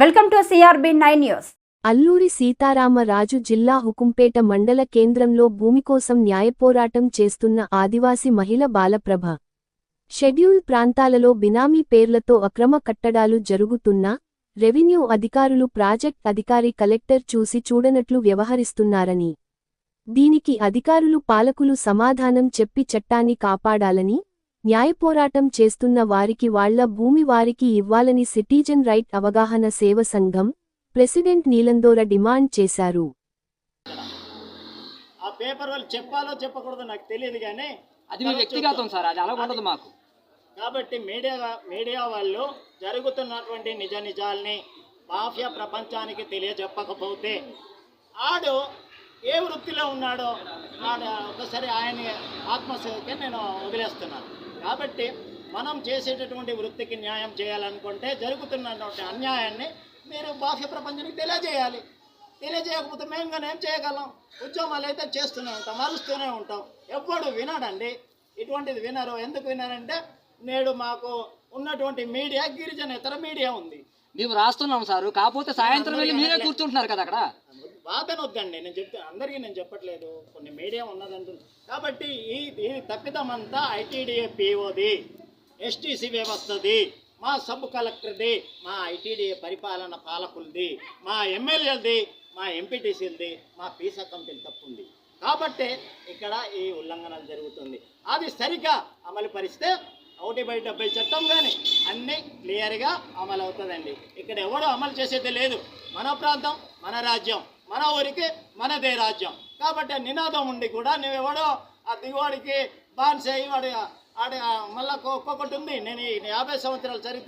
Welcome to CRB9 news. Alluri Sitaramaraju జిల్లా హుకుంపేట మండల కేంద్రంలో భూమి కోసం న్యాయపోరాటం చేస్తున్న ఆదివాసి మహిళ బాలప్రభ. షెడ్యూల్ ప్రాంతాలలో బినామీ పేర్లతో అక్రమ కట్టడాలు జరుగుతున్నా, రెవెన్యూ అధికారులు ప్రాజెక్ట్ అధికారి కలెక్టర్ చూసి చూడనట్లు వ్యవహరిస్తున్నారని, దీనికి అధికారులు పాలకులు సమాధానం చెప్పి చట్టాన్ని కాపాడాలని, న్యాయపోరాటం చేస్తున్న వారికి వాళ్ల భూమి వారికి ఇవ్వాలని సిటిజన్ రైట్ అవగాహన సేవ సంఘం ప్రెసిడెంట్ నీలందోర డిమాండ్ చేశారు. ఆ పేపర్ వాళ్ళు చెప్పాలో చెప్పకూడదో నాకు తెలియదు, కానీ అది మీ వ్యక్తిగతం సార్, అది అలా ఉండదు మాకు. కాబట్టి మీడియా వాళ్ళు జరుగుతున్నటువంటి నిజాల్ని మాఫియా ప్రపంచానికి తెలియజెప్పకపోతే ఆడు ఏ వృత్తిలో ఉన్నాడో ఒకసారి ఆయన ఆత్మసేవకే నేను వదిలేస్తున్నాను. కాబట్టి మనం చేసేటటువంటి వృత్తికి న్యాయం చేయాలనుకుంటే జరుగుతున్నటువంటి అన్యాయాన్ని మీరు బాహ్య ప్రపంచానికి తెలియజేయాలి. తెలియజేయకపోతే మేము కానీ ఏం చేయగలం? ఉద్యమాలు అయితే చేస్తూనే ఉంటాం, అరుస్తూనే ఉంటాం. ఎప్పుడు వినడండి, ఇటువంటిది వినరు. ఎందుకు వినరంటే నేడు మాకు ఉన్నటువంటి మీడియా గిరిజనేతర మీడియా ఉంది. మేము రాస్తున్నాం సార్, కాకపోతే సాయంత్రం వెళ్ళి మీరే కూర్చుంటున్నారు కదా అక్కడ. బాధనొద్దండి, నేను అందరికీ నేను చెప్పట్లేదు, కొన్ని మీడియా ఉన్నదంటుంది. కాబట్టి ఈ తప్పిదమంతా ఐటీడీఏ పిఓది, ఎస్టీసీ వ్యవస్థది, మా సబ్ కలెక్టర్ది, మా ఐటీడీఏ పరిపాలన పాలకులది, మా ఎమ్మెల్యేలది, మా ఎంపీటీసీలది, మా పీసా కమిటీలు తప్పుంది. కాబట్టి ఇక్కడ ఈ ఉల్లంఘనలు జరుగుతుంది. అది సరిగా అమలు పరిస్తే 1/70 చట్టం కానీ అన్నీ క్లియర్గా అమలు అవుతుందండి. ఇక్కడ ఎవడో అమలు చేసేది లేదు. మన ప్రాంతం మన రాజ్యం, మన ఊరికి మనదే రాజ్యం. కాబట్టి నినాదం ఉండి కూడా నువ్వెవడో ఆ దిగువాడికి బాన్సే వాడు మళ్ళీ ఒక్కొక్కటి ఉంది. నేను ఈ 50 సంవత్సరాల చరిత్ర